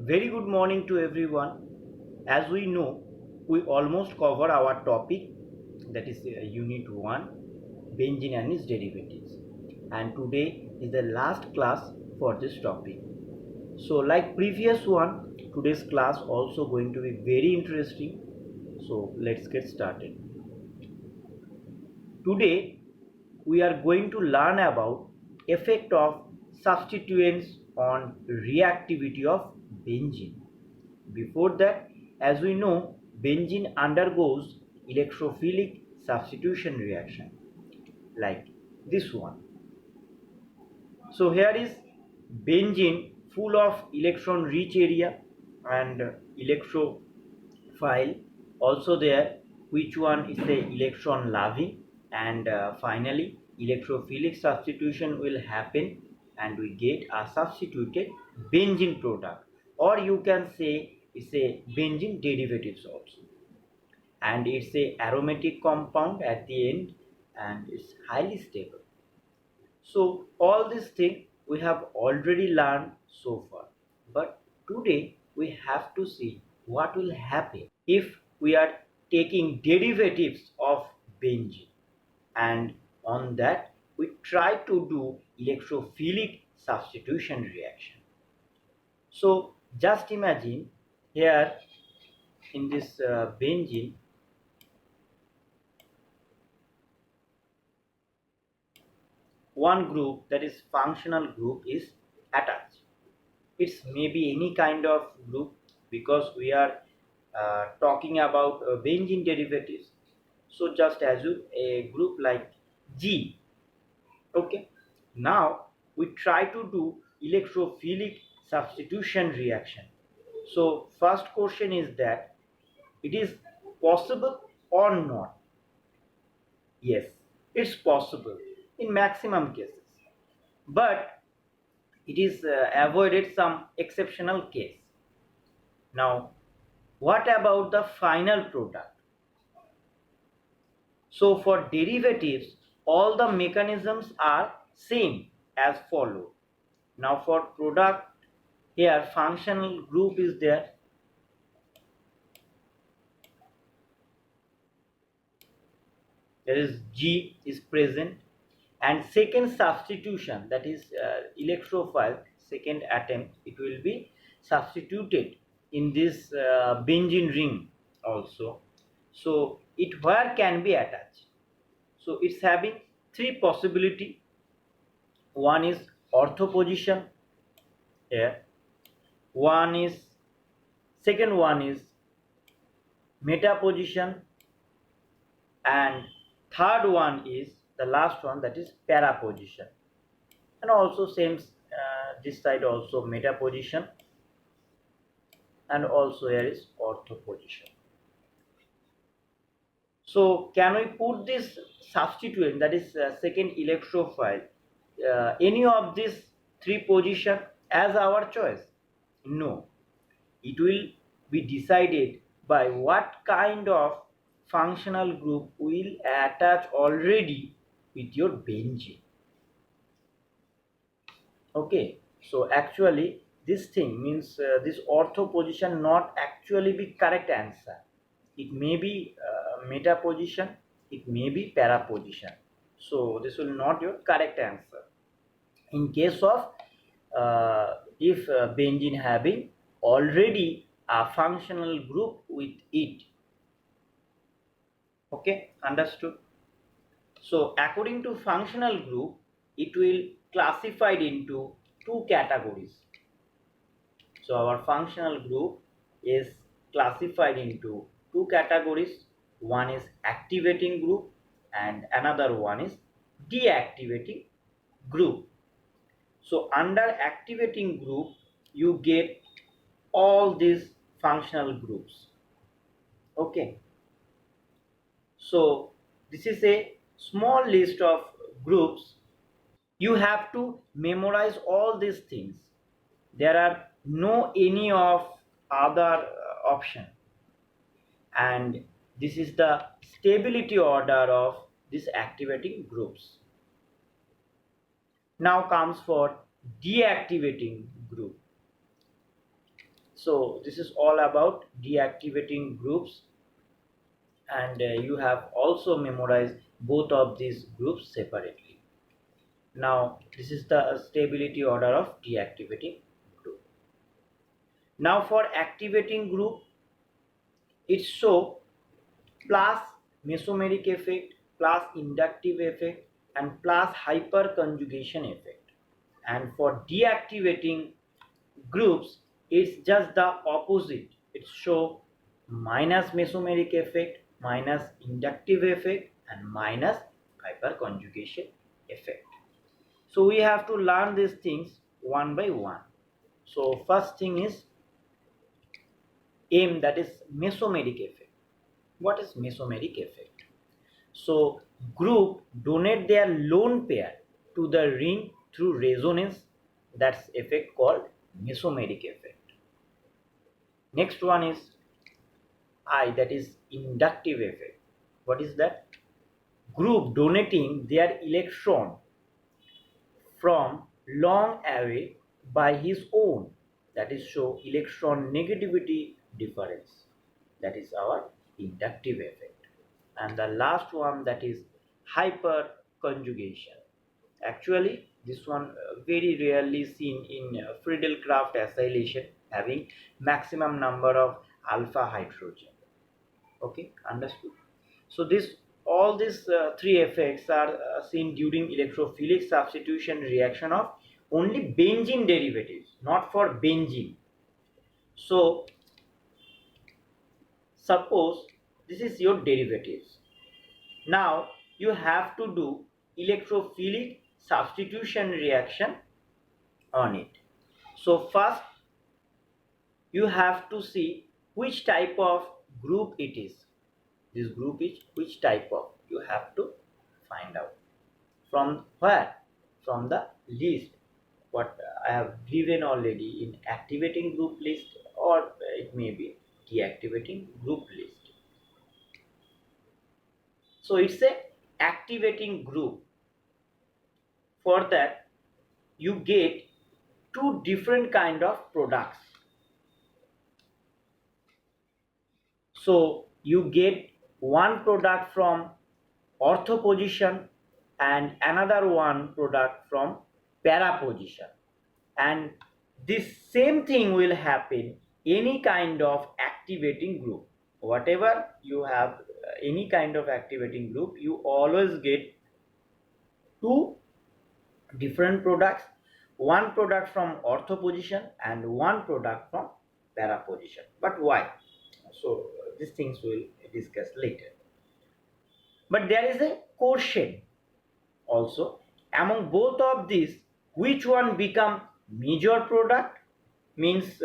Very good morning to everyone. As we know, we almost cover our topic, that is unit 1, benzene and its derivatives. And today is the last class for this topic. So like previous one, today's class also going to be very interesting. So let's get started. Today we are going to learn about effect of substituents on reactivity of benzene. Before that, as we know, benzene undergoes electrophilic substitution reaction like this one. So here is benzene full of electron rich area and electrophile also there, which one is the electron-loving, and finally electrophilic substitution will happen and we get a substituted benzene product, or you can say it's a benzene derivatives also, and it's a aromatic compound at the end and it's highly stable. So all these things we have already learned so far, but today we have to see what will happen if we are taking derivatives of benzene, and on that we try to do electrophilic substitution reaction. So just imagine here in this benzene, one group, that is functional group, is attached. It's maybe any kind of group because we are talking about benzene derivatives. So just assume a group like G. Okay. Now we try to do electrophilic substitution reaction. So first question is that it is possible or not? Yes, it's possible in maximum cases, but it is avoided some exceptional case. Now what about the final product? So for derivatives, all the mechanisms are same as follow. Now for product, here functional group is there. There is G is present, and second substitution, that is electrophile, second atom, it will be substituted in this benzene ring also. So it where can be attached? So it's having three possibility. One is ortho position here, one is second one is meta position, and third one is the last one, that is para position. And also same this side also meta position, and also here is ortho position. So can we put this substituent, that is second electrophile, any of these three position as our choice? No, it will be decided by what kind of functional group will attach already with your benzene. Okay, so actually this thing means this ortho position not actually be correct answer. It may be meta position, it may be para position. So this will not your correct answer in case of if benzene having already a functional group with it. Okay, understood? So according to functional group, it will classified into two categories. So our functional group is classified into two categories. One is activating group and another one is deactivating group. So under activating group, you get all these functional groups. Okay. So this is a small list of groups. You have to memorize all these things. There are no any of other option, and this is the stability order of these activating groups. Now comes for deactivating group. So this is all about deactivating groups, and you have also memorized both of these groups separately. Now this is the stability order of deactivating group. Now for activating group, it show plus mesomeric effect, plus inductive effect, and plus hyperconjugation effect. And for deactivating groups, it's just the opposite. It show minus mesomeric effect, minus inductive effect, and minus hyperconjugation effect. So we have to learn these things one by one. So first thing is M, that is mesomeric effect. What is mesomeric effect? So group donate their lone pair to the ring through resonance. That's effect called mesomeric effect. Next one is I, that is inductive effect. What is that? Group donating their electron from long away by his own. That is show electron negativity difference. That is our inductive effect. And the last one, that is hyperconjugation. Actually this one very rarely seen in Friedel-Crafts acylation having maximum number of alpha hydrogen. Okay, understood. So this all these three effects are seen during electrophilic substitution reaction of only benzene derivatives, not for benzene. So suppose this is your derivatives. Now you have to do electrophilic substitution reaction on it. So first you have to see which type of group it is. This group is which type of, you have to find out. From where? From the list what I have given already in activating group list, or it may be deactivating group list. So it's a activating group. For that you get two different kind of products. So you get one product from ortho position and another one product from para position, and this same thing will happen any kind of activating group. Whatever you have any kind of activating group, you always get two different products, one product from ortho position and one product from para position. But why? So these things we'll discuss later. But there is a question also, among both of these, which one become major product, means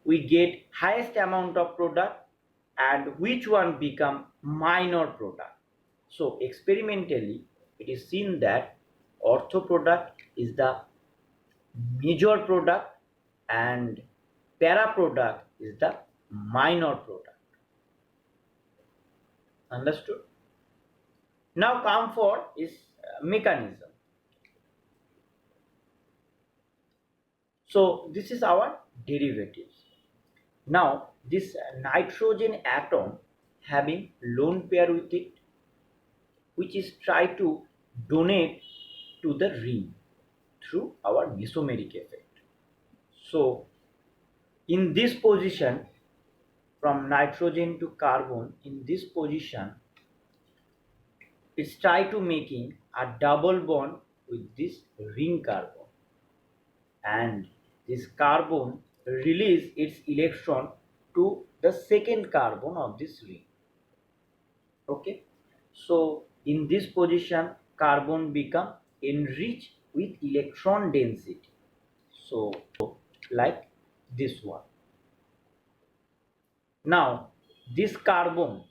we get highest amount of product, and which one become minor product. So experimentally it is seen that ortho product is the major product and para product is the minor product. Understood? Now come for is mechanism. So this is our derivatives. Now this nitrogen atom having lone pair with it, which is try to donate to the ring through our mesomeric effect. So in this position, from nitrogen to carbon, in this position it's try to making a double bond with this ring carbon, and this carbon release its electron to the second carbon of this ring. Okay, so in this position carbon become enriched with electron density, so like this one. Now this carbon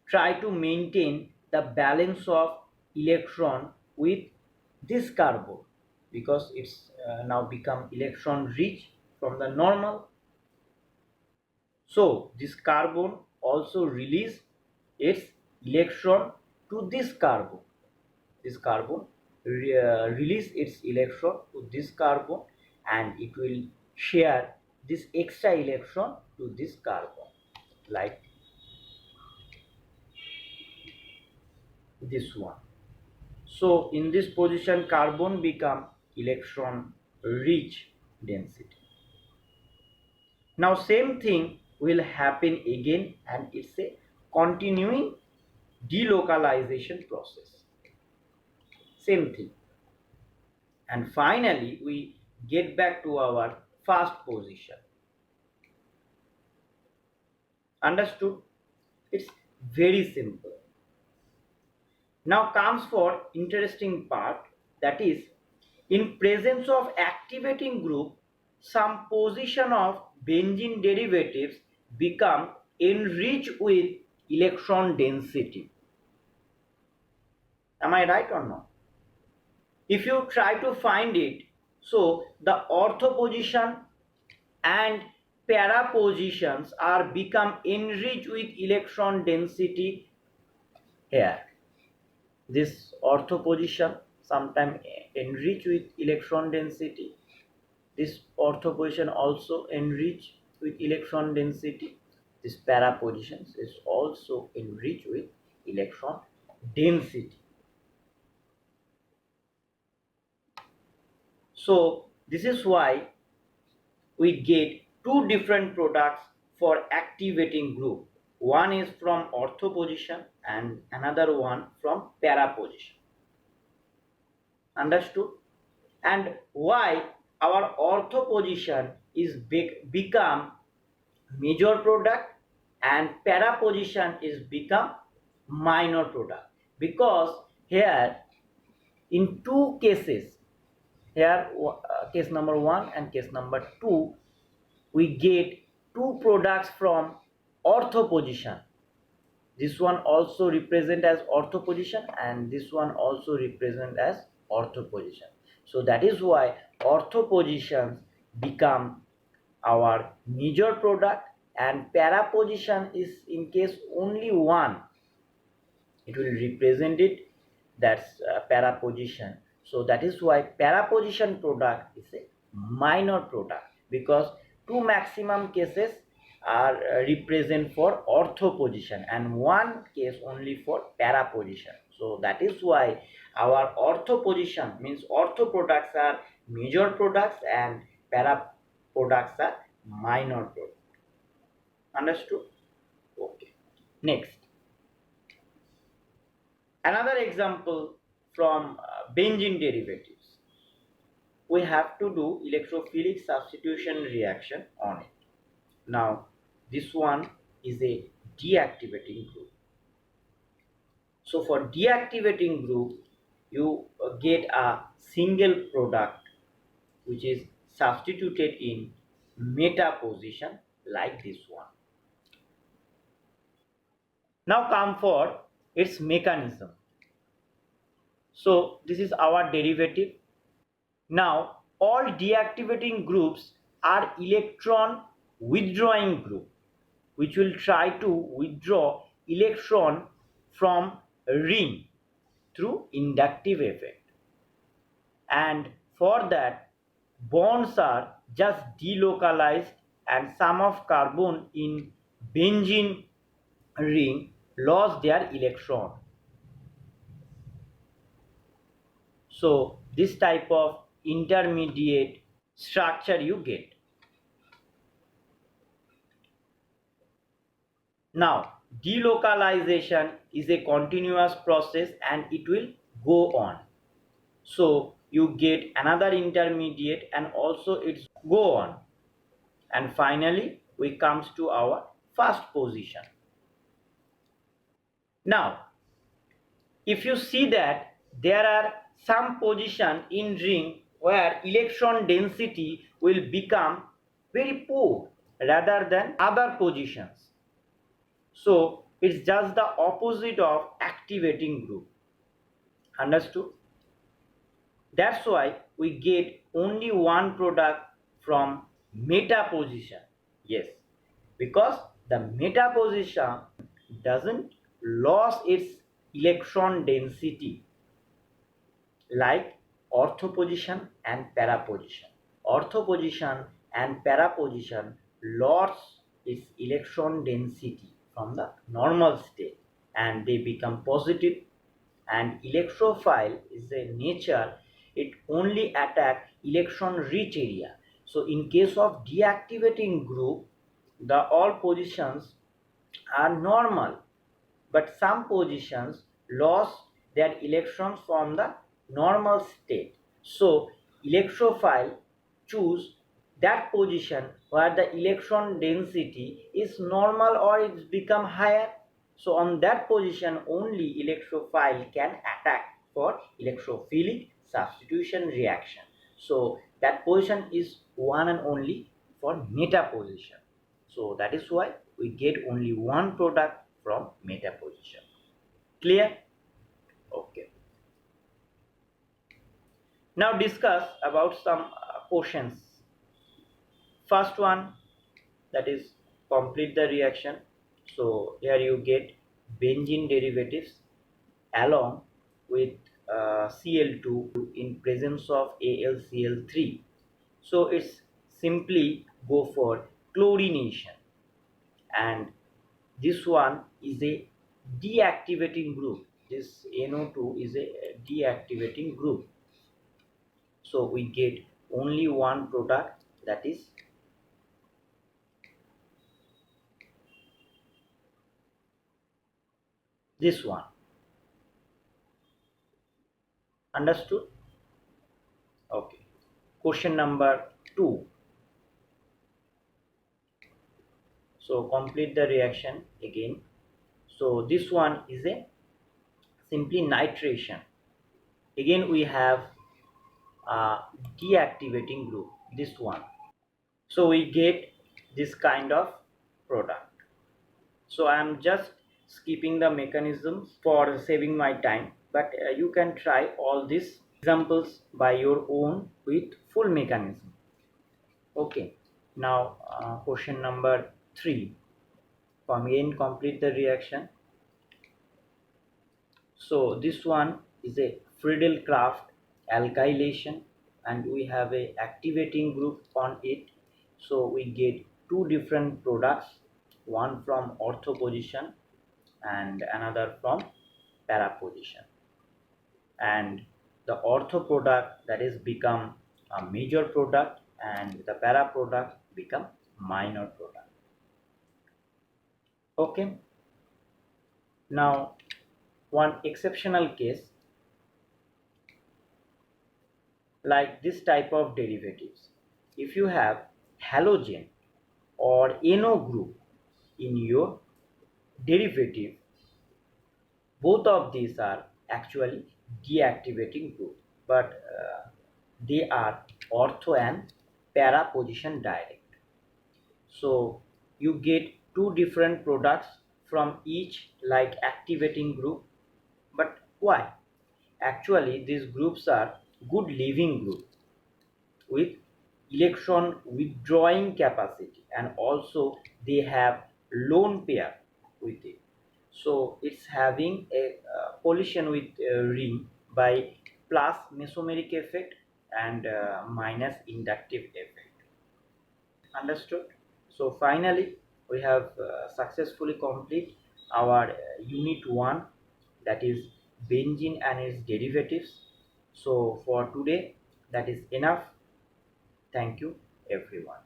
try to maintain the balance of electron with this carbon, because it's now become electron rich from the normal. So this carbon also release its electron to this carbon. This carbon release its electron to this carbon, and it will share this extra electron to this carbon, like this one. So in this position carbon become electron rich density. Now same thing will happen again, and it's a continuing delocalization process. Same thing. And finally we get back to our first position. Understood? It's very simple. Now comes for interesting part, that is, in presence of activating group, some position of benzene derivatives become enriched with electron density. Am I right or not? If you try to find it, so the ortho position and para positions are become enriched with electron density here. This ortho position sometimes enriched with electron density. This ortho position also enriched with electron density. This para position is also enriched with electron density. So this is why we get two different products for activating group. One is from ortho position and another one from para position. Understood? And why our ortho position is become major product and para position is become minor product? Because here in two cases, here case number 1 and case number 2, we get two products from ortho position. This one also represent as ortho position and this one also represent as ortho position. So that is why ortho positions become our major product and para position is in case only one, it will represent it, that's para position. So that is why para position product is a minor product, because two maximum cases are represent for ortho position and one case only for para position. So that is why our ortho position means ortho products are major products and para products are minor products. Understood? Okay. Next, another example from benzene derivatives. We have to do electrophilic substitution reaction on it. Now this one is a deactivating group. So for deactivating group, you get a single product which is substituted in meta position like this one. Now come for its mechanism. So this is our derivative. Now all deactivating groups are electron withdrawing group, which will try to withdraw electron from a ring through inductive effect. And for that, bonds are just delocalized and some of carbon in benzene ring lost their electron. So this type of intermediate structure you get. Now delocalization is a continuous process and it will go on. So you get another intermediate and also it's go on. And finally we comes to our first position. Now if you see that there are some position in ring where electron density will become very poor rather than other positions. So it's just the opposite of activating group. Understood? That's why we get only one product from meta position. Yes, because the meta position doesn't lose its electron density like ortho position and para position. Ortho position and para position lost its electron density from the normal state and they become positive. And electrophile is a nature, it only attack electron rich area. So in case of deactivating group, the all positions are normal, but some positions lost their electrons from the normal state. So electrophile choose that position where the electron density is normal or it's become higher. So on that position only electrophile can attack for electrophilic substitution reaction. So that position is one and only for meta position. So that is why we get only one product from meta position. Clear? Okay. Now discuss about some questions. First one, that is complete the reaction. So here you get benzene derivatives along with Cl2 in presence of AlCl3. So it's simply go for chlorination, and this one is a deactivating group. This NO2 is a deactivating group. So we get only one product, that is this one. Understood? Okay. Question number 2. So complete the reaction again. So this one is a simply nitration. Again we have a deactivating group, this one. So we get this kind of product. So I am just skipping the mechanisms for saving my time, but you can try all these examples by your own with full mechanism. Okay. Now question number 3. From again complete the reaction. So this one is a Friedel-Crafts alkylation and we have a activating group on it. So we get two different products, one from ortho position and another from para position. And the ortho product, that is become a major product and the para product become minor product. Okay. Now one exceptional case, like this type of derivatives, if you have halogen or NO group in your derivative, both of these are actually deactivating group, but they are ortho and para position direct. So you get two different products from each like activating group. But why? Actually these groups are good leaving group with electron withdrawing capacity, and also they have lone pair with it. So it's having a collision with ring by plus mesomeric effect and minus inductive effect. Understood? So finally we have successfully complete our unit 1, that is benzene and its derivatives. So for today that is enough. Thank you everyone.